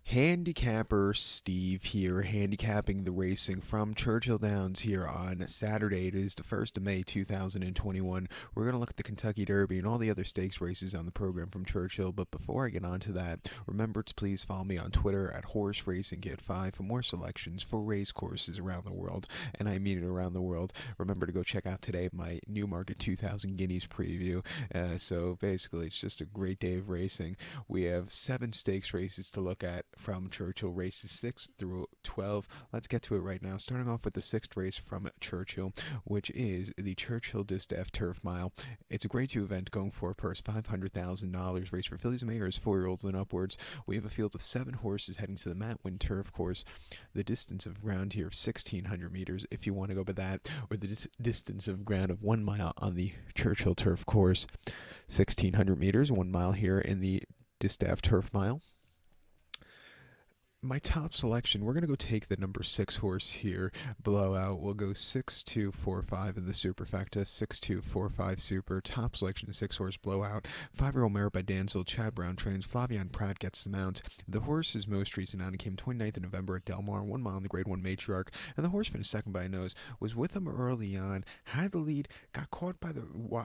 Handicapper Steve here, handicapping the racing from Churchill Downs here on Saturday. It is the 1st of May 2021. We're going to look at the Kentucky Derby and all the other stakes races on the program from Churchill. But before I get on to that, remember to please follow me on Twitter at Horse Racing Kid 5 for more selections for race courses around the world. And I mean it, around the world. Remember to go check out today my Newmarket 2000 Guineas preview. So basically, it's just a great day of racing. We have 7 stakes races to look at from Churchill, races 6 through 12. Let's get to it right now, starting off with the 6th race from Churchill, which is the Churchill Distaff Turf Mile. It's a grade 2 event going for a purse $500,000, race for fillies and mares, 4-year-olds and upwards. We have a field of 7 horses heading to the Matt Winn Turf Course. The distance of ground here of 1,600 meters, if you want to go by that, or the distance of ground of 1 mile on the Churchill Turf Course. 1,600 meters, 1 mile here in the Distaff Turf Mile. My top selection, we're going to go take the number 6 horse here, Blowout. We'll go 6-2-4-5 in the superfecta, 6-2-4-5 super. Top selection, 6 horse Blowout. 5-year-old mare by Danzel. Chad Brown trains. Flavian Pratt gets the mount. The horse's most recent outing came 29th of November at Del Mar, 1 mile in the grade 1 matriarch. And the horse finished second by a nose, was with him early on, had the lead, got caught by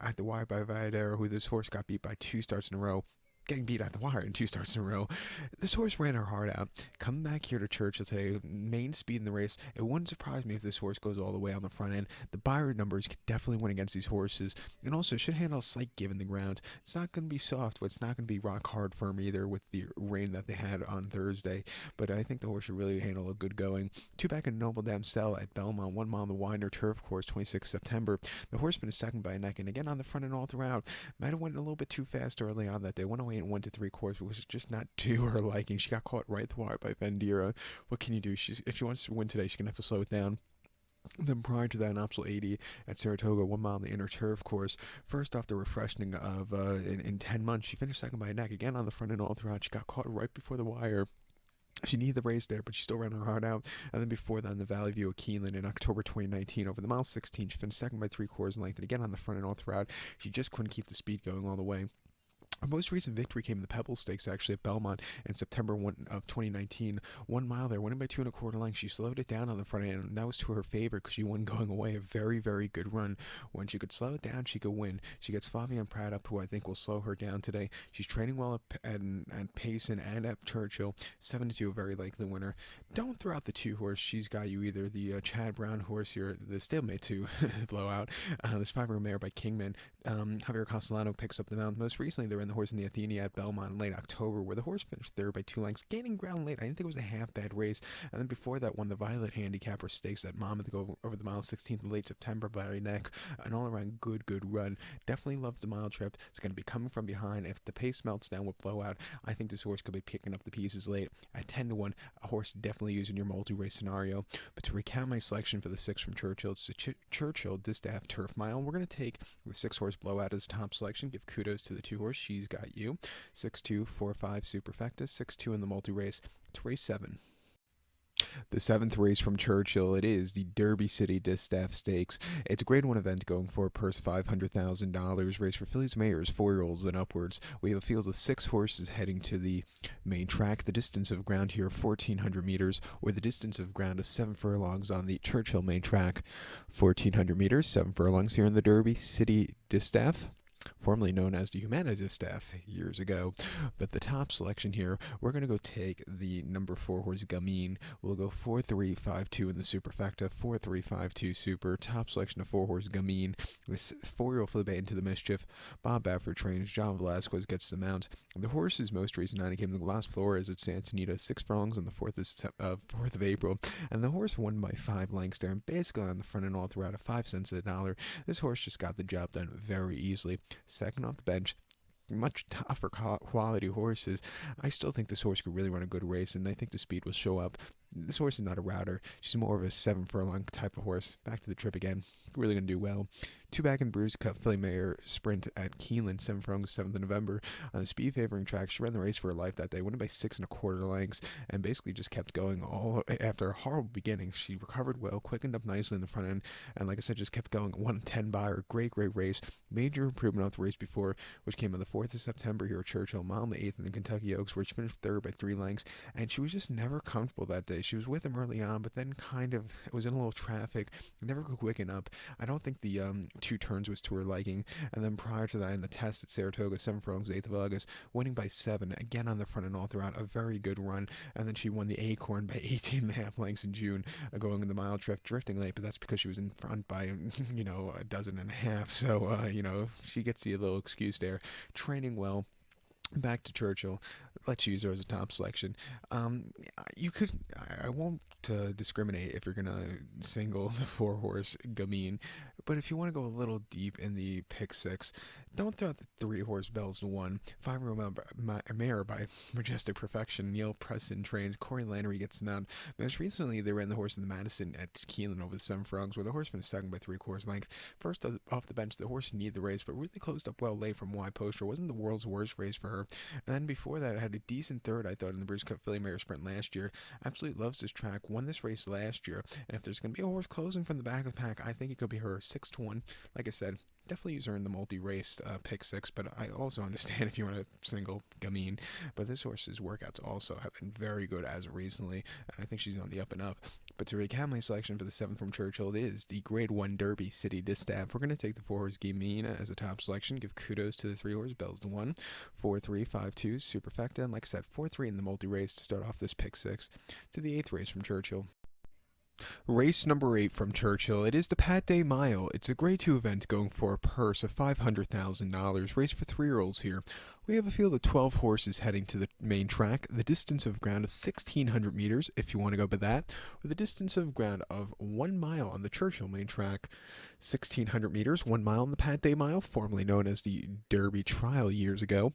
at the wire by Viadero, who this horse got beat by 2 starts in a row. Getting beat at the wire in 2 starts in a row. This horse ran her heart out. Coming back here to Churchill today, main speed in the race. It wouldn't surprise me if this horse goes all the way on the front end. The Byron numbers could definitely win against these horses, and also should handle a slight give in the ground. It's not going to be soft, but it's not going to be rock hard firm either with the rain that they had on Thursday. But I think the horse should really handle a good going. 2 back in Noble Damsel at Belmont, 1 mile on the Winder Turf Course, 26 September. The horse finished second by a neck, and again on the front end all throughout. Might have went a little bit too fast early on that day. 108 and 1-3 course was just not to her liking. She got caught right at the wire by Vendira. What can you do? If she wants to win today, she's going to have to slow it down. Then prior to that, an Optional 80 at Saratoga, 1 mile on the inner turf course. First off the refreshing of in 10 months, she finished second by a neck. Again on the front end all throughout. She got caught right before the wire. She needed the race there, but she still ran her heart out. And then before that, in the Valley View of Keeneland in October 2019, over the mile 16, she finished second by 3 quarters in length. And again on the front end all throughout, she just couldn't keep the speed going all the way. Her most recent victory came in the Pebble Stakes, actually, at Belmont in September 1 of 2019. 1 mile there, winning by 2 1/4 lengths. She slowed it down on the front end, and that was to her favor because she won going away. A very, very good run. When she could slow it down, she could win. She gets Flavian Pratt up, who I think will slow her down today. She's training well at Payson and at Churchill. 7-2, a very likely winner. Don't throw out the 2 horse. She's got you either the Chad Brown horse here, the stablemate to Blowout. This 5-year-old mare by Kingman. Javier Castellano picks up the mount. Most recently, they're in the horse in the Athenia at Belmont in late October, where the horse finished third by 2 lengths, gaining ground late. I didn't think it was a half bad race. And then before that, won the Violet Handicapper Stakes at Monmouth to go over the mile 16th in late September by a neck. An all-around good run. Definitely loves the mile trip. It's going to be coming from behind. If the pace melts down with Blowout, I think this horse could be picking up the pieces late. At 10-1, a horse definitely using your multi-race scenario. But to recount my selection for the 6 from Churchill, it's the Churchill Distaff Turf Mile. We're going to take the 6 horse Blowout as top selection. Give kudos to the 2 horse. She's got you. 6-2-4-5 superfecta, 6-2 in the multi-race. It's race 7. The 7th race from Churchill, it is the Derby City Distaff Stakes. It's a grade 1 event going for a purse $500,000, race for fillies, mares, 4-year-olds and upwards. We have a field of 6 horses heading to the main track. The distance of ground here, 1,400 meters, or the distance of ground is 7 furlongs on the Churchill main track. 1,400 meters, 7 furlongs here in the Derby City Distaff, formerly known as the Humana Distaff years ago. But the top selection here, we're going to go take the number 4 horse Gamine. We'll go 4-3-5-2 in the superfecta, 4-3-5-2 super. Top selection of 4 horse Gamine. This 4-year-old Felipe into the mischief. Bob Baffert trains. John Velasquez gets the mount. The horse's most recent outing came in the Las Flores at Santa Anita, 6 furlongs on the 4th of April. And the horse won by 5 lengths there, and basically on the front and all throughout at 5 cents a dollar. This horse just got the job done very easily. Second off the bench, much tougher quality horses. I still think this horse could really run a good race, and I think the speed will show up. This horse is not a router. She's more of a 7 furlong type of horse. Back to the trip again. Really going to do well. 2 back in the Bruce Cup Filly Mare Sprint at Keeneland, 7 furlongs, 7th of November. On the speed favoring track, she ran the race for her life that day, winning by 6 1/4 lengths, and basically just kept going all after a horrible beginning. She recovered well, quickened up nicely in the front end, and like I said, just kept going. 1:10 by her. Great race. Major improvement off the race before, which came on the 4th of September here at Churchill, mile on the 8th in the Kentucky Oaks, where she finished third by 3 lengths, and she was just never comfortable that day. She was with him early on, but then kind of was in a little traffic, never could quicken up. I don't think the 2 turns was to her liking, and then prior to that in the test at Saratoga, 7 furlongs, 8th of August, winning by 7, again on the front and all throughout, a very good run, and then she won the Acorn by 18.5 lengths in June, going in the mile trip, drifting late, but that's because she was in front by, a dozen and a half, so, she gets the little excuse there. Training well. Back to Churchill. Let's use her as a top selection. You could. I won't discriminate if you're gonna single the 4-horse Gamine, but if you want to go a little deep in the pick 6, don't throw out the 3-horse Bells to 1. 5-year-old Mare by Majestic Perfection. Neil Preston trains. Corey Lannery gets them out. Most recently, they ran the horse in the Madison at Keeneland over the 7 furlongs, where the horse finished second by 3/4 length. First off the bench, the horse needed the race, but really closed up well late from wide poster. Wasn't the world's worst race for her. And then before that, it had a decent third, I thought, in the Bruce Cup Filly Mare Sprint last year. Absolutely loves this track. Won this race last year. And if there's going to be a horse closing from the back of the pack, I think it could be her. 6-1. Like I said, definitely use her in the multi-race pick 6, but I also understand if you want to single Gamine. But this horse's workouts also have been very good as of recently, and I think she's on the up and up. But to recap my selection for the 7th from Churchill, it is the Grade 1 Derby City Distaff. We're going to take the 4-horse Gamine as a top selection. Give kudos to the 3-horse Bells to 1. 4-3, 5-2, superfecta. And like I said, 4-3 in the multi-race to start off this pick 6. To the 8th race from Churchill. Race number 8 from Churchill. It is the Pat Day Mile. It's a Grade 2 event going for a purse of $500,000. Race for 3-year-olds here. We have a field of 12 horses heading to the main track. The distance of ground of 1,600 meters, if you want to go by that, with a distance of ground of 1 mile on the Churchill main track. 1,600 meters, 1 mile on the Pat Day Mile, formerly known as the Derby Trial years ago.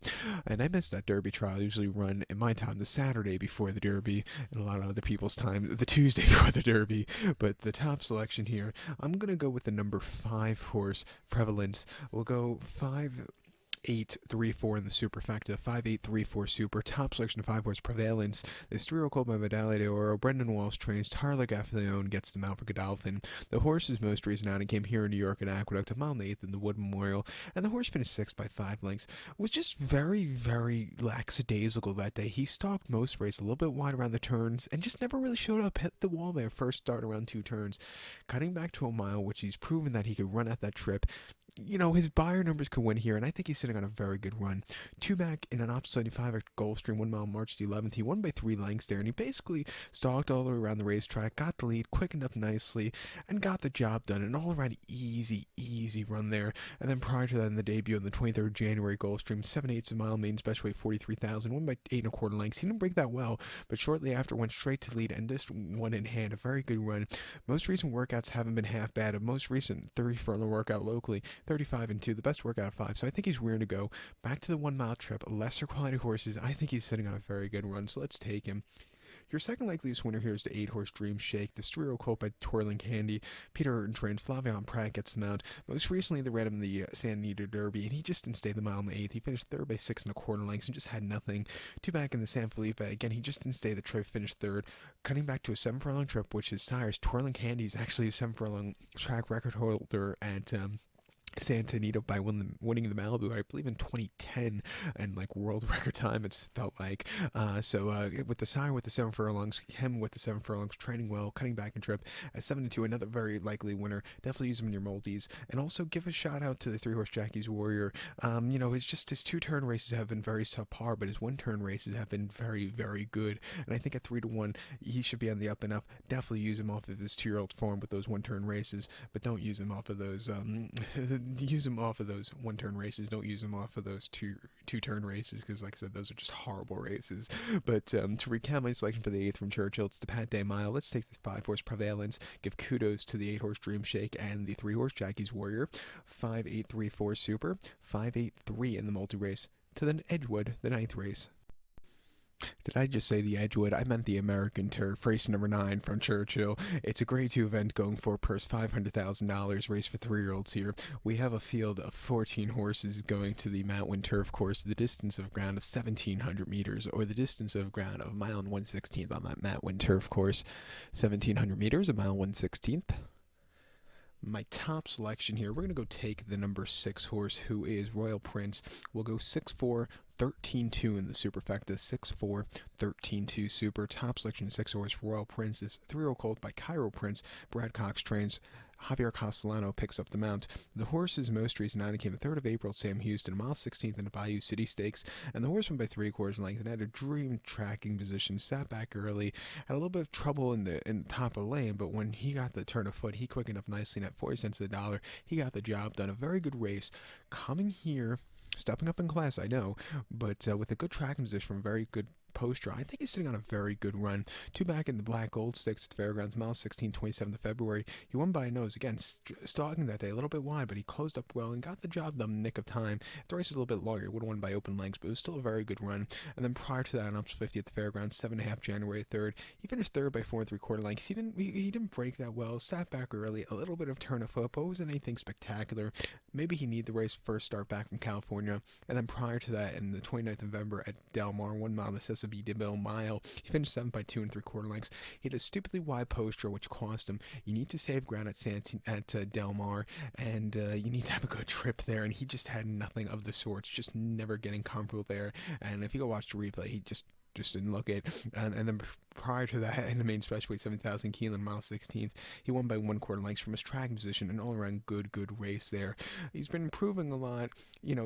And I missed that Derby Trial. Usually run, in my time, the Saturday before the Derby, and a lot of other people's time, the Tuesday before the Derby. But the top selection here, I'm going to go with the number 5 horse Prevalence. We'll go 5-8-3-4 in the superfecta, 5-8-3-4 super, top selection 5-horse Prevalence. This 3-year-old called by Medaglia de Oro. Brendan Walsh trains. Tyler Gaffalione gets them out for Godolphin. The horse's most recent outing came here in New York at Aqueduct, a mile and 8th in the Wood Memorial, and the horse finished 6th by 5 lengths. Was just very, very lackadaisical that day. He stalked most race a little bit wide around the turns and just never really showed up, hit the wall there first start around 2 turns. Cutting back to a mile, which he's proven that he could run at that trip. His buyer numbers could win here, and I think he's sitting on a very good run. 2 back in an opposite 75 at Gulfstream, 1 mile March the 11th. He won by 3 lengths there, and he basically stalked all the way around the racetrack, got the lead, quickened up nicely, and got the job done. An all-around easy run there. And then prior to that, in the debut on the 23rd of January, Gulfstream, 7/8 mile main special weight 43,000, won by 8 1/4 lengths. He didn't break that well, but shortly after went straight to lead and just won in hand. A very good run. Most recent workouts haven't been half bad. A most recent 30 furlong workout locally, 35-2, the best workout of 5. So I think he's rearing to go. Back to the 1 mile trip, lesser quality horses. I think he's sitting on a very good run, so let's take him. Your second likeliest winner here is the 8-horse Dream Shake. The 3-year-old colt by Twirling Candy. Peter Urton trains. Flavion Pratt gets them out. Most recently, they ran him in the San Anita Derby, and he just didn't stay the mile in the 8th. He finished third by 6 1/4 lengths and just had nothing. 2 back in the San Felipe. Again, he just didn't stay the trip, finished third. Cutting back to a 7 furlong trip, which his sire's Twirling Candy is actually a 7 furlong track record holder at Santa Anita by winning the Malibu, I believe in 2010, and like world record time it's felt like. With the sire with the 7 furlongs, him with the 7 furlongs, training well, cutting back and trip at 7-2, another very likely winner. Definitely use him in your multis, and also give a shout out to the 3-horse Jackie's Warrior. His 2-turn races have been very subpar, but his 1-turn races have been very, very good. And I think at 3-1, he should be on the up and up. Definitely use him off of his 2-year-old form with those 1-turn races, but don't use him off of those. Use them off of those 1-turn races. Don't use them off of those two-turn races, because like I said, those are just horrible races. But to recap my selection for the 8th from Churchill, it's the Pat Day Mile. Let's take the 5-horse Prevalence. Give kudos to the 8-horse Dream Shake and the 3-horse Jackie's Warrior. 5-8-3-4 super. 5-8-3 in the multi-race. To then Edgewood, the 9th race. Did I just say the Edgewood? I meant the American Turf, race number 9 from Churchill. It's a grade 2 event going for purse $500,000, race for 3-year-olds here. We have a field of 14 horses going to the Mount Wynn Turf course, the distance of ground of 1,700 meters, or the distance of ground of a mile and 1/16th on that Mount Wynn Turf course. 1,700 meters, a mile and 1/16th. My top selection here, we're going to go take the number 6 horse, who is Royal Prince. We'll go 6'4", 13-2 in the superfecta, 6'4", 13-2 super. Top selection 6 horse, Royal Prince is 3-year-old colt by Cairo Prince. Brad Cox trains. Javier Castellano picks up the mount. The horse's most recent outing came the 3rd of April at Sam Houston, a mile 16th in the Bayou City Stakes, and the horse went by 3/4 length and had a dream tracking position, sat back early, had a little bit of trouble in the top of the lane, but when he got the turn of foot, he quickened up nicely, and at 40 cents of the dollar, he got the job done. A very good race. Coming here, stepping up in class, I know, but with a good tracking position from a very good post draw, I think he's sitting on a very good run. 2 back in the Black Gold Stakes at the Fairgrounds, mile 16, 27th of February. He won by a nose. Again, stalking that day, a little bit wide, but he closed up well and got the job done in the nick of time. If the race was a little bit longer, he would have won by open lengths, but it was still a very good run. And then prior to that, on Ups 50 at the Fairgrounds, 7.5 January 3rd, he finished 3rd by 4 3/4 lengths. He didn't break that well, sat back early, a little bit of turn of foot, but it wasn't anything spectacular. Maybe he needed the race first start back from California. And then prior to that, in the 29th of November at Del Mar, 1 mile, the Chesapeake DeVille mile, he finished 7 by 2 3/4 lengths. He had a stupidly wide poster, which cost him. You need to save ground at Del Mar, and you need to have a good trip there. And he just had nothing of the sorts, just never getting comfortable there. And if you go watch the replay, he just didn't look it. And then prior to that, in the main special weight, 7,000 Keelan, mile 16th, he won by 1/4 lengths from his tracking position. An all-around good race there. He's been improving a lot,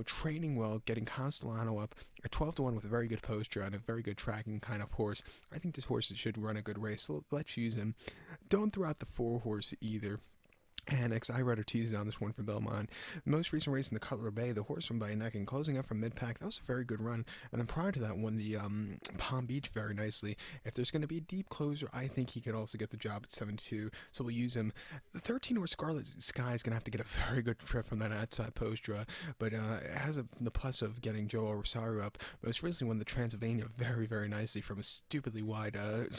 training well, getting Castellano up at 12-1 with a very good posture and a very good tracking kind of horse. I think this horse should run a good race, so let's use him. Don't throw out the 4 horse either. Annex, I rode Tuesday on this one for Belmont. Most recent race in the Cutler Bay, the horse from by a neck and closing up from mid-pack. That was a very good run. And then prior to that, won the Palm Beach very nicely. If there's going to be a deep closer, I think he could also get the job at 7-2, so we'll use him. The 13 horse Scarlet Sky is going to have to get a very good trip from that outside post draw, but it has the plus of getting Joel Rosario up. Most recently won the Transylvania very nicely from a stupidly wide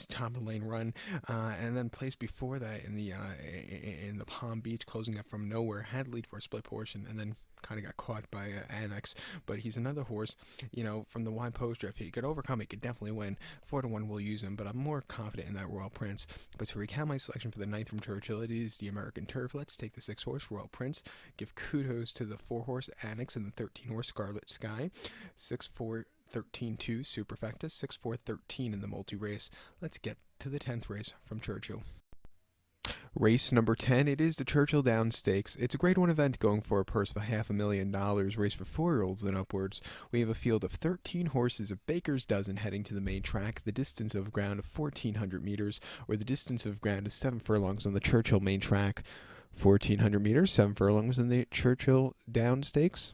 top of the lane run, and then placed before that in the Palm Beach, closing up from nowhere, had lead for a split portion, and then kind of got caught by Annex. But he's another horse, from the wide poster. If he could overcome it, he could definitely win. 4-1 we'll use him, but I'm more confident in that Royal Prince. But to recount my selection for the 9th from Churchill, it is the American Turf. Let's take the 6 horse Royal Prince. Give kudos to the 4 horse Annex and the 13 horse Scarlet Sky. 6-4, 13-2 superfecta, 6-4, 13 in the multi-race. Let's get to the 10th race from Churchill. Race number 10, it is the Churchill Downs Stakes. It's a grade 1 event going for a purse of $500,000, race for 4-year-olds and upwards. We have a field of 13 horses of Baker's dozen heading to the main track. The distance of ground of 1,400 meters, or the distance of ground is 7 furlongs on the Churchill main track. 1,400 meters, 7 furlongs in the Churchill Downs Stakes.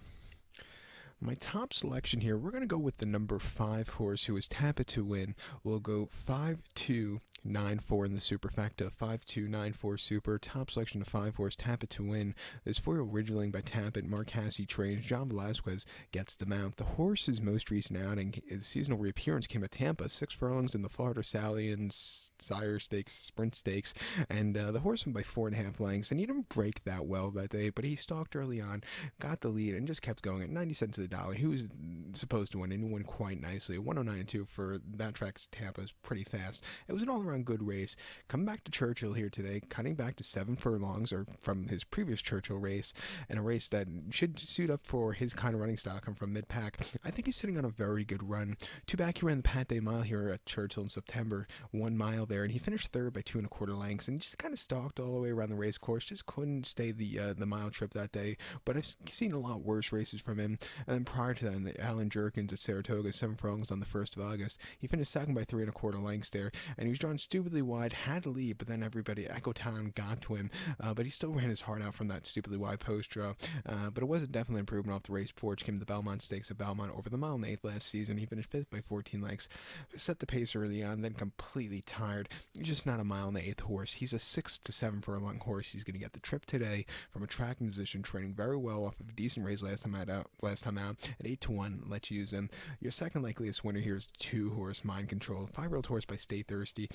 My top selection here, we're going to go with the number 5 horse, who is Tapit to Win. We'll go 5-2, 9-4 in the superfecta, 5-2, 9-4 super. Top selection of 5 horse, Tapit to Win. This 4-year-old Ridgeling by Tapit. Mark Hasse trains. John Velasquez gets the mount. The horse's most recent outing, his seasonal reappearance, came at Tampa. 6 furlongs in the Florida Stallion Sire Stakes, Sprint Stakes, and the horse went by 4.5 lengths, and he didn't break that well that day, but he stalked early on, got the lead, and just kept going at 90 cents of the dollar. He was supposed to win, and he won quite nicely. 109.2 for that track's Tampa is pretty fast. It was an all-around good race. Coming back to Churchill here today, cutting back to 7 furlongs, or from his previous Churchill race, and a race that should suit up for his kind of running style, come from mid-pack. I think he's sitting on a very good run. 2 back, he ran the Pat Day Mile here at Churchill in September, 1 mile there, and he finished 3rd by 2 1/4 lengths, and just kind of stalked all the way around the race course. Just couldn't stay the mile trip that day, but I've seen a lot worse races from him. And then prior to that, in the Alan Jerkins at Saratoga, 7 furlongs on the 1st of August, he finished 2nd by 3 1/4 lengths there, and he was drawn stupidly wide, had to lead, but then everybody, Echo Town, got to him. But he still ran his heart out from that stupidly wide post draw. But it was a definite improvement off the race before, which came to the Belmont Stakes at Belmont over the mile and 8th last season. He finished 5th by 14 lengths. Set the pace early on, then completely tired. He's just not a mile and 8th horse. He's a 6 to 7 furlong horse. He's going to get the trip today from a tracking position, training very well off of a decent race last time out at 8 to 1. Let's use him. Your second likeliest winner here is 2 horse Mind Control, 5-year-old horse by Stay Thirsty.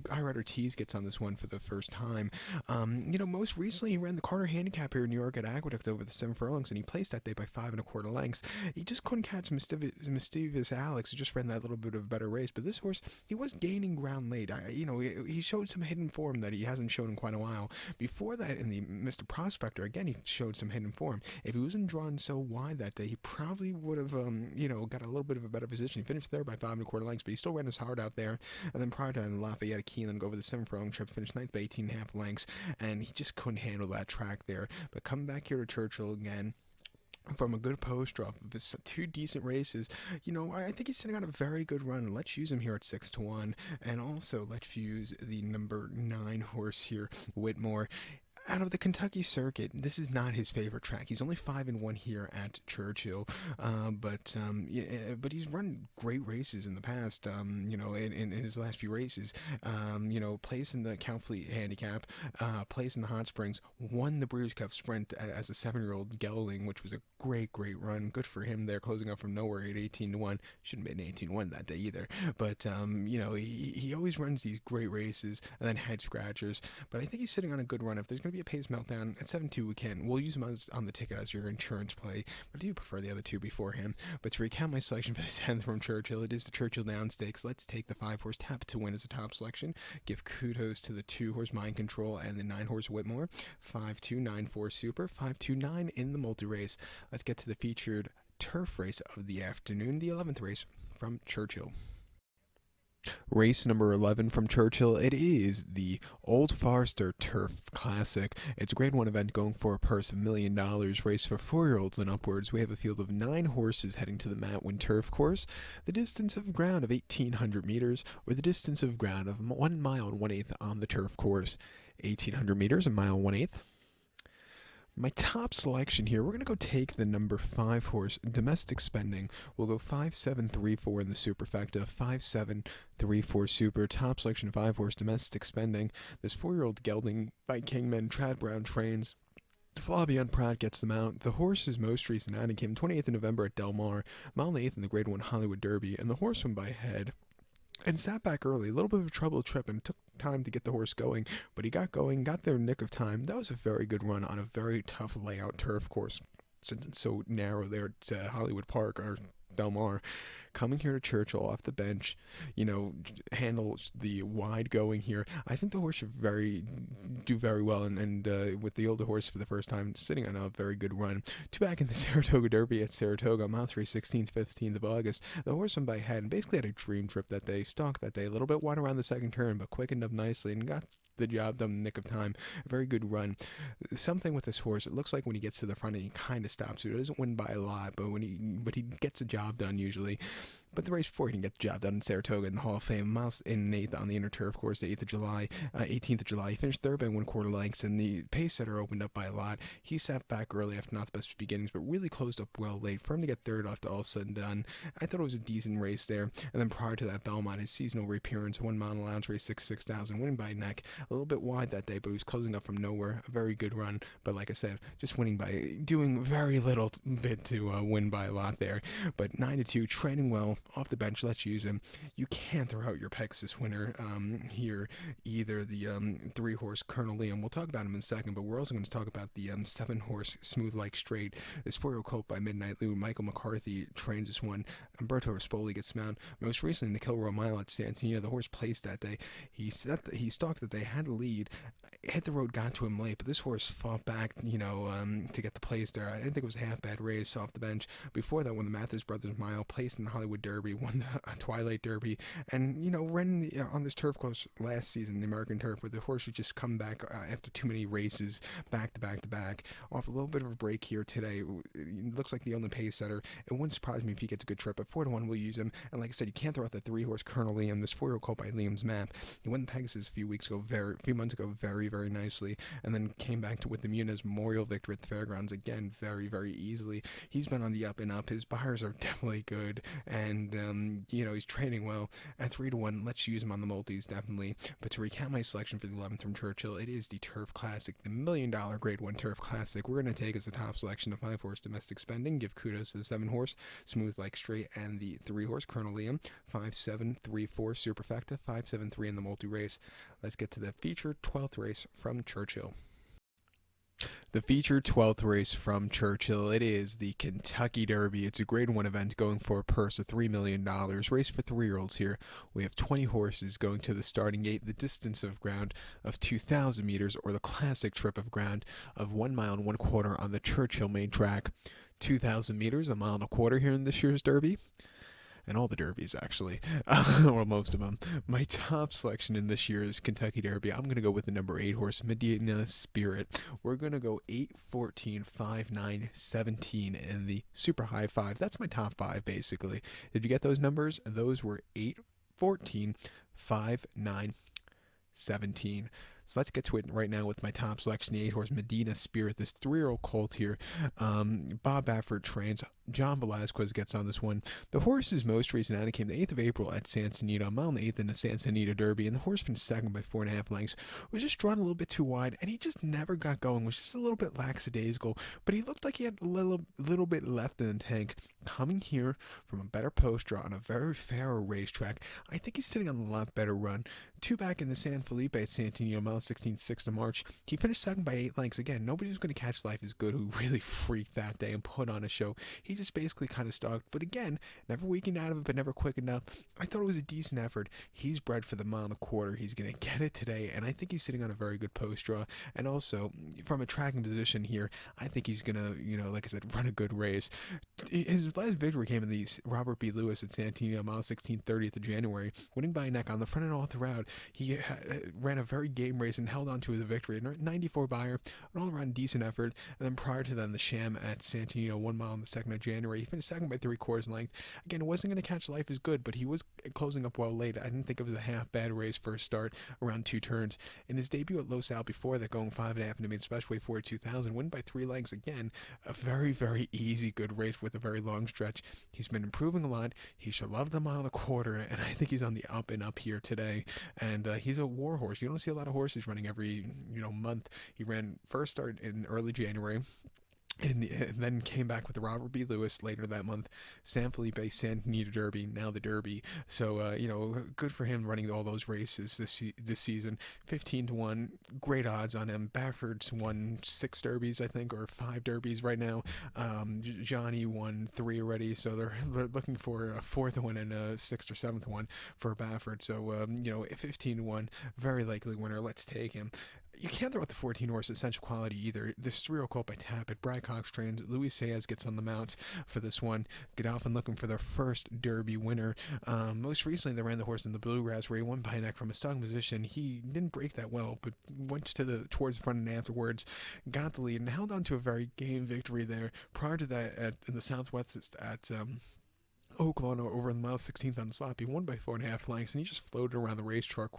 Guy Rider Tees gets on this one for the first time. Most recently he ran the Carter Handicap here in New York at Aqueduct over the 7 furlongs, and he placed that day by 5 1/4 lengths. He just couldn't catch Mischievous Alex, who just ran that little bit of a better race. But this horse, he was gaining ground late. He showed some hidden form that he hasn't shown in quite a while. Before that, in the Mr. Prospector, again, he showed some hidden form. If he wasn't drawn so wide that day, he probably would have, got a little bit of a better position. He finished there by 5 1/4 lengths, but he still ran his heart out there. And then prior to that, Lafayette Keelan go over the 7 furlong trip, finished 9th by 18.5 lengths, and he just couldn't handle that track there. But coming back here to Churchill again, from a good post draw of his 2 decent races, I think he's sitting on a very good run. Let's use him here at 6 to 1, and also let's use the number 9 horse here, Whitmore. Out of the Kentucky circuit, this is not his favorite track. He's only 5-1 here at Churchill, but he's run great races in the past. In his last few races, placed in the Count Fleet Handicap, placed in the Hot Springs, won the Breeders' Cup Sprint as a 7-year-old gelding, which was a great run. Good for him there, closing up from nowhere at 18 to 1. Shouldn't have been 18 to 1 that day either. But he always runs these great races and then head scratchers. But I think he's sitting on a good run. If there's going to be a pace meltdown at 7-2, we'll use him on the ticket as your insurance play, but I do prefer the other 2 before him. But to recount my selection for the 10th from Churchill, it is the Churchill Down Stakes. Let's take the 5 horse Tap to Win as a top selection. Give kudos to the 2 horse Mind Control and the 9 horse Whitmore. 5-2-9-4 Super, 5-2-9 in the multi race. Let's get to the featured turf race of the afternoon, the 11th race from Churchill. Race number 11 from Churchill, it is the Old Forester Turf Classic. It's a Grade 1 event going for a purse of $1 million, race for 4-year-olds and upwards. We have a field of 9 horses heading to the Matwin Turf Course. The distance of ground of 1,800 meters, or the distance of ground of 1 mile and 1/8 on the turf course. 1,800 meters, a mile and 1/8. My top selection here, we're going to go take the number 5 horse, Domestic Spending. We'll go 5-7-3-4 in the superfecta, 5-7-3-4 super. Top selection, 5 horse, Domestic Spending. This 4-year-old gelding by Kingman, Trad Brown trains. Flavian Pratt gets them out. The horse's most recent outing came 28th of November at Del Mar, mile and 8th in the Grade 1 Hollywood Derby, and the horse won by head. And sat back early, a little bit of a troubled trip, and took time to get the horse going, but he got going, got there in nick of time. That was a very good run on a very tough layout turf course, since it's so narrow there at Hollywood Park or Del Mar. Coming here to Churchill off the bench, handle the wide going here. I think the horse should do very well, and with the older horse for the first time, sitting on a very good run. 2 back in the Saratoga Derby at Saratoga, mile 3, 16th, 15th of August. The horse won by head and basically had a dream trip that day, stalked that day, a little bit wide around the second turn, but quickened up nicely and got the job done in the nick of time. A very good run. Something with this horse, it looks like when he gets to the front and he kind of stops. He doesn't win by a lot, but he gets the job done usually. But the race before, he didn't get the job done in Saratoga in the Hall of Fame. Miles in 8th on the inner turf course, the 18th of July. He finished third by 1/4 lengths, and the pace setter opened up by a lot. He sat back early after not the best beginnings, but really closed up well late. For him to get third after all said and done, I thought it was a decent race there. And then prior to that, Belmont, his seasonal reappearance, 1 mile allowance race, 6,000, winning by neck. A little bit wide that day, but he was closing up from nowhere. A very good run, but like I said, just winning by doing very little bit to win by a lot there. But 9-2, training well off the bench. Let's use him. You can't throw out your picks this winner here either. The 3 horse Colonel Liam, we'll talk about him in a second, but we're also going to talk about the 7 horse Smooth Like Straight. This 4-year-old colt by Midnight Lou. Michael McCarthy trains this one. Umberto Rispoli gets him out. Most recently in the Kilroy Mile at Santino, the horse placed that day. He stalked that they had a lead, hit the road, got to him late, but this horse fought back, to get the place there. I didn't think it was a half bad race off the bench. Before that, when the Mathis Brothers Mile placed in the Hollywood Derby, Derby, won the Twilight Derby, and ran on this turf course last season, the American turf, where the horse would just come back after too many races, back to back to back, off a little bit of a break here today. It looks like the only pace setter. It wouldn't surprise me if he gets a good trip. At 4-1, we'll use him. And like I said, you can't throw out the 3-horse Colonel Liam, this 4-year-old colt by Liam's Map. He won the Pegasus a few months ago, very, very nicely, and then came back to with the Muniz Memorial victory at the Fairgrounds again, very, very easily. He's been on the up and up. His buyers are definitely good, and he's training well. At 3-1, let's use him on the multis, definitely. But to recap my selection for the 11th from Churchill, it is the Turf Classic, the $1 million Grade 1 Turf Classic. We're going to take as a top selection the 5-horse Domestic Spending, give kudos to the 7-horse Smooth Like Straight, and the 3-horse Colonel Liam, 5-7, 3-4 Superfecta, 5-7-3 in the multi-race. Let's get to the featured 12th race from Churchill. The featured 12th race from Churchill, it is the Kentucky Derby. It's a Grade 1 event going for a purse of $3 million. Race for 3-year-olds here. We have 20 horses going to the starting gate, the distance of ground of 2,000 meters, or the classic trip of ground of 1 mile and 1/4 on the Churchill main track. 2,000 meters, 1 mile and 1/4 here in this year's Derby. And all the derbies, actually, or most of them. My top selection in this year's Kentucky Derby, I'm going to go with the number 8-horse Medina Spirit. We're going to go 8, 14, 5, 9, 17 in the super high 5. That's my top 5, basically. Did you get those numbers? Those were 8, 14, 5, 9, 17. So let's get to it right now with my top selection, the 8-horse Medina Spirit, this 3-year-old colt here. Bob Baffert trains. John Velasquez gets on this one. The horse's most recent outing came the 8th of April at Santa Anita, a mile and 8th in the Santa Anita Derby, and the horse finished second by 4.5 lengths. Was just drawn a little bit too wide, and he just never got going. Was just a little bit lackadaisical, but he looked like he had a little bit left in the tank. Coming here from a better post draw on a very fair racetrack, I think he's sitting on a lot better run. 2 back in the San Felipe at Santa Anita, mile 16, 6th of March. He finished second by 8 lengths. Again, nobody who's going to catch Life is Good who really freaked that day and put on a show. He just basically kind of stalked, but again, never weakened out of it, but never quickened up. I thought it was a decent effort. He's bred for the 1.25 mile. He's going to get it today, and I think he's sitting on a very good post draw. And also, from a tracking position here, I think he's going to, like I said, run a good race. His last victory came in the Robert B. Lewis at Santa Anita, mile 16, 30th of January, winning by a neck on the front and all throughout. He ran a very game race and held on to the victory. 94 buyer, an all-around decent effort. And then prior to that, the Sham at Santa Anita, 1 mile on the 2nd of January. He finished second by 3/4 length. Again, it wasn't going to catch Life is Good, but he was closing up well late. I didn't think it was a half bad race for a start, around 2 turns. In his debut at Los Al before that, going 5.5 and made special weight 4 2000, win by 3 lengths. Again, a very, very easy, good race with a very long stretch. He's been improving a lot. He should love the 1.25 miles, and I think he's on the up and up here today. And he's a war horse. You don't see a lot of horses running every month. He ran first start in early January. And then came back with the Robert B. Lewis later that month, San Felipe, Santa Anita Derby, now the Derby. So, good for him running all those races this season. 15-1, great odds on him. Baffert's won 6 derbies, I think, or 5 derbies right now. Johnny won 3 already, so they're looking for a 4th one and a 6th or 7th one for Baffert. So, 15-1, very likely winner. Let's take him. You can't throw out the 14-horse Essential Quality either. This 3-year-old colt by Tappet. Brad Cox trains. Luis Saez gets on the mount for this one. Godolphin looking for their first Derby winner. Most recently, they ran the horse in the Bluegrass where he won by a neck from a stalking position. He didn't break that well, but went towards the front and afterwards, got the lead, and held on to a very game victory there. Prior to that, in the Southwest at Oaklawn over in the mile 16th on the slop, he won by 4.5 lengths, and he just floated around the racetrack,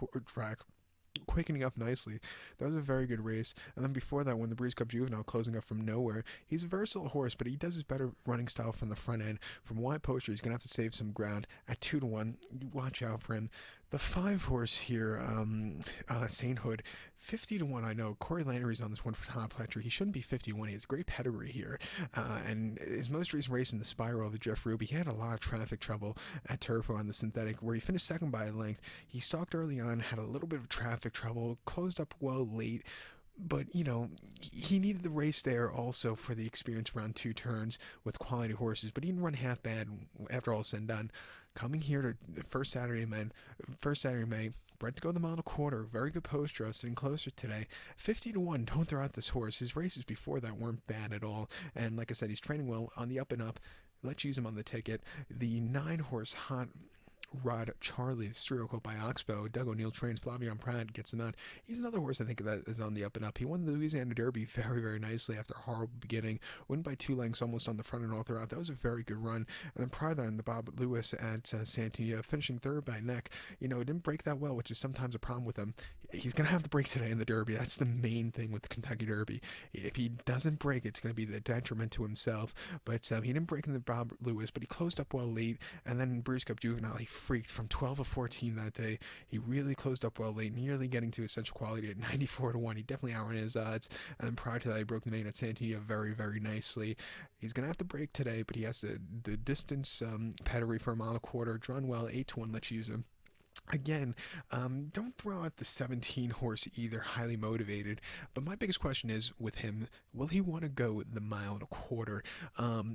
quickening up nicely. That was a very good race. And then before that, when the Breeze Cup Juvenile closing up from nowhere, he's a versatile horse, but he does his better running style from the front end. From wide poster, he's going to have to save some ground. At 2-1, watch out for him. The 5-horse here, Sainthood, 50-1. I know Corey Lannery's on this one for Tom Pletcher. He shouldn't be 51. He has a great pedigree here. And his most recent race in the Spiral, the Jeff Ruby, he had a lot of traffic trouble at Turfo on the synthetic, where he finished second by a length. He stalked early on, had a little bit of traffic trouble, closed up well late. But, he needed the race there also for the experience around 2 turns with quality horses. But he didn't run half bad after all said and done. Coming here to the first Saturday in May, bred to go the 1.25 mile, very good post draw, sitting closer today. 50-1, don't throw out this horse. His races before that weren't bad at all. And like I said, he's training well on the up and up. Let's use him on the ticket. The 9-horse Hot Rod Charlie is Stroke by Oxbow. Doug O'Neill trains. Flavion Pratt gets him out. He's another horse I think that is on the up and up. He won the Louisiana Derby very, very nicely after a horrible beginning. Won by 2 lengths almost on the front and all throughout. That was a very good run. And then prior to that, the Bob Lewis at Santia, finishing third by neck. It didn't break that well, which is sometimes a problem with him. He's going to have to break today in the Derby. That's the main thing with the Kentucky Derby. If he doesn't break, it's going to be the detriment to himself. But he didn't break in the Bob Lewis, but he closed up well late. And then in Breeze Cup Juvenile, he freaked from 12 of 14 that day. He really closed up well late, nearly getting to essential quality at 94 to 1. He definitely outran his odds. And then prior to that, he broke the main at Santia very, very nicely. He's going to have to break today, but he has the distance pedigree for a mile and a quarter. Drawn well, 8 to 1. Let's use him. Again, don't throw out the 17 horse either, highly motivated. But my biggest question is with him, will he want to go the mile and a quarter?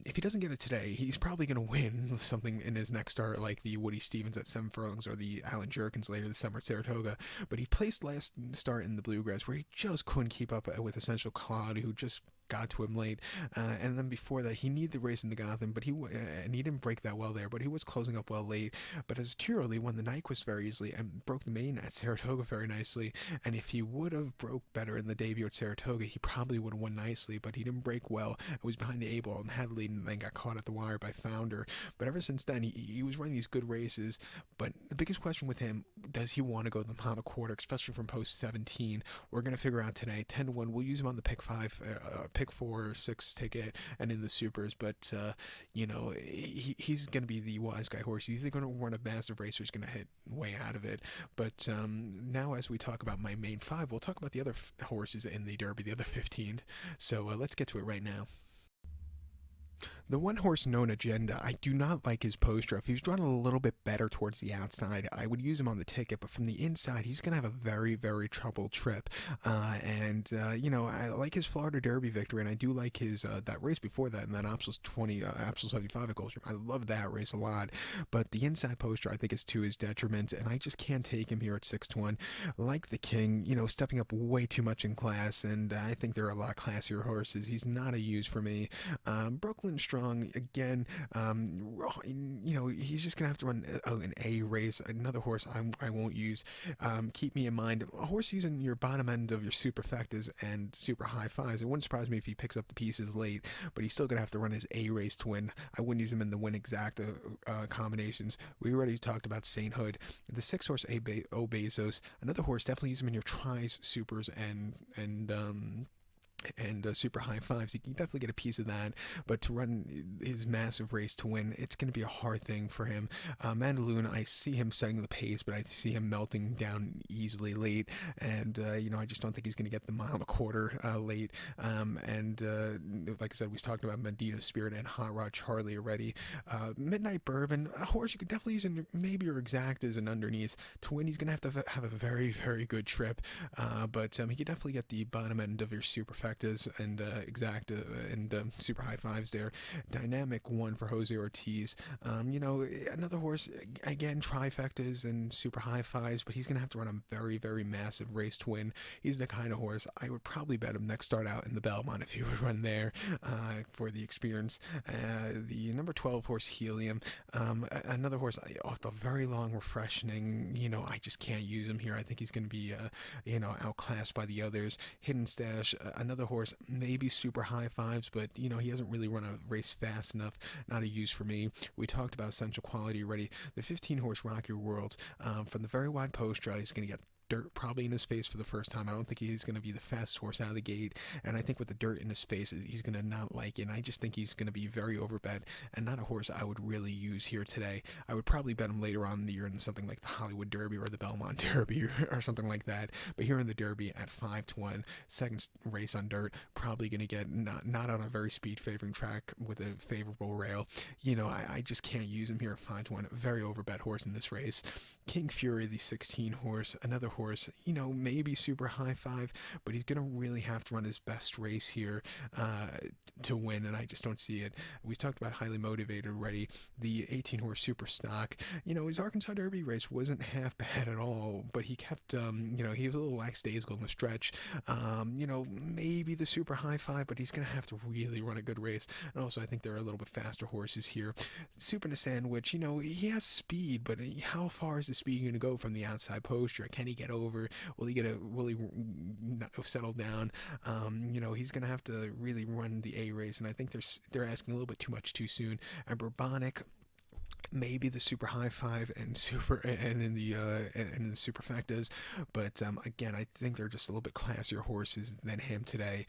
If he doesn't get it today, he's probably going to win something in his next start, like the Woody Stevens at 7 furlongs or the Alan Jerkins later this summer at Saratoga. But he placed last start in the Bluegrass where he just couldn't keep up with Essential Quality, who just got to him late, and then before that he needed the race in the Gotham, but he didn't break that well there, but he was closing up well late. But as Tyrrell, he won the Nyquist very easily and broke the main at Saratoga very nicely, and if he would have broke better in the debut at Saratoga, he probably would have won nicely, but he didn't break well. It was behind the A-ball and had lead and then got caught at the wire by Founder. But ever since then, he was running these good races, but the biggest question with him, does he want to go the mile and a quarter, especially from post 17? We're going to figure out today. 10 to 1, we'll use him on the pick 5, pick 4 or 6 ticket and in the supers, but he's going to be the wise guy horse. He's either going to run a massive race or he's going to hit way out of it. But now as we talk about my main 5, we'll talk about the other horses in the Derby, the other 15. So let's get to it right now. The one horse known agenda, I do not like his poster. If he was drawn a little bit better towards the outside, I would use him on the ticket, but from the inside, he's going to have a very, very troubled trip. I like his Florida Derby victory, and I do like his that race before that, and that Optional 75 at Gulfstream. I love that race a lot, but the inside poster, I think, is to his detriment, and I just can't take him here at 6 to 1. Like the King, stepping up way too much in class, and I think there are a lot classier horses. He's not a use for me. Brooklyn Strong, again, he's just gonna have to run an A race. Another horse I won't use. Keep me in mind, a horse using your bottom end of your superfectas and super high fives. It wouldn't surprise me if he picks up the pieces late, but he's still gonna have to run his A race to win. I wouldn't use him in the win exact combinations. We already talked about Sainthood. The 6 horse O Bezos, another horse, definitely use him in your tries, supers, and super high fives. He can definitely get a piece of that, but to run his massive race to win, it's going to be a hard thing for him. Mandaloon, I see him setting the pace, but I see him melting down easily late, and I just don't think he's going to get the mile and a quarter late. Like I said, we talked about Medina Spirit and Hot Rod Charlie already. Midnight Bourbon, a horse you could definitely use in maybe your exact as an underneath. To win, he's going to have a very, very good trip, but he could definitely get the bottom end of your superfectas and exacta and super high fives there. Dynamic 1 for Jose Ortiz. Another horse, again, trifectas and super high fives, but he's going to have to run a very, very massive race to win. He's the kind of horse I would probably bet him next start out in the Belmont if he would run there for the experience. The number 12 horse, Helium. Another horse off the very long refreshing. I just can't use him here. I think he's going to be outclassed by the others. Hidden Stash, another horse, maybe super high fives, but he hasn't really run a race fast enough. Not a use for me. We talked about Essential Quality already. The 15 horse Rock Your World, from the very wide post draw, he's going to get dirt probably in his face for the first time. I don't think he's going to be the fastest horse out of the gate, and I think with the dirt in his face, he's going to not like it, and I just think he's going to be very overbet and not a horse I would really use here today. I would probably bet him later on in the year in something like the Hollywood Derby or the Belmont Derby or something like that, but here in the Derby at 5 to 1, second race on dirt, probably going to get not on a very speed favoring track with a favorable rail. I just can't use him here at 5 to 1. Very overbet horse in this race. King Fury, the 16 horse, another horse horse. Maybe super high five, but he's gonna really have to run his best race here to win, and I just don't see it. We talked about highly motivated already. The 18 horse super stock, his Arkansas Derby race wasn't half bad at all, but he kept, he was a little lackadaisical in the stretch. Maybe the super high five, but he's gonna have to really run a good race. And also, I think there are a little bit faster horses here. Super in a sandwich, he has speed, but how far is the speed going to go from the outside posture? Can he get over? Will he settle down? He's going to have to really run the A race, and I think they're asking a little bit too much too soon. And Bourbonic, maybe the super high five and in the superfectas, but again, I think they're just a little bit classier horses than him today,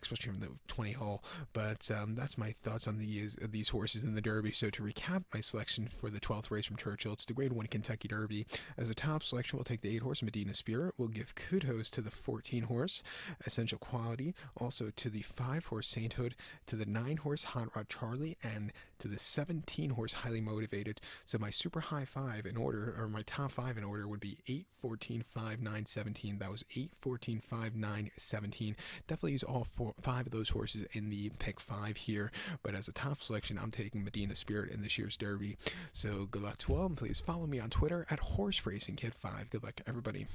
especially from the 20 hole. But that's my thoughts on these horses in the Derby. So to recap my selection for the 12th race from Churchill, it's the Grade 1 Kentucky Derby. As a top selection, we'll take the 8 horse Medina Spirit. We'll give kudos to the 14 horse Essential Quality, also to the 5 horse Sainthood, to the 9 horse Hot Rod Charlie, and to the 17 horse Highly Motivated. So my super high five in order, or my top 5 in order, would be 8, 14, 5, 9, 17. That was 8, 14, 5, 9, 17. Definitely use all 5 of those horses in the pick 5 here, but as a top selection, I'm taking Medina Spirit in this year's Derby. So good luck to all, and please follow me on Twitter at HorseRacingKid5. Good luck, everybody.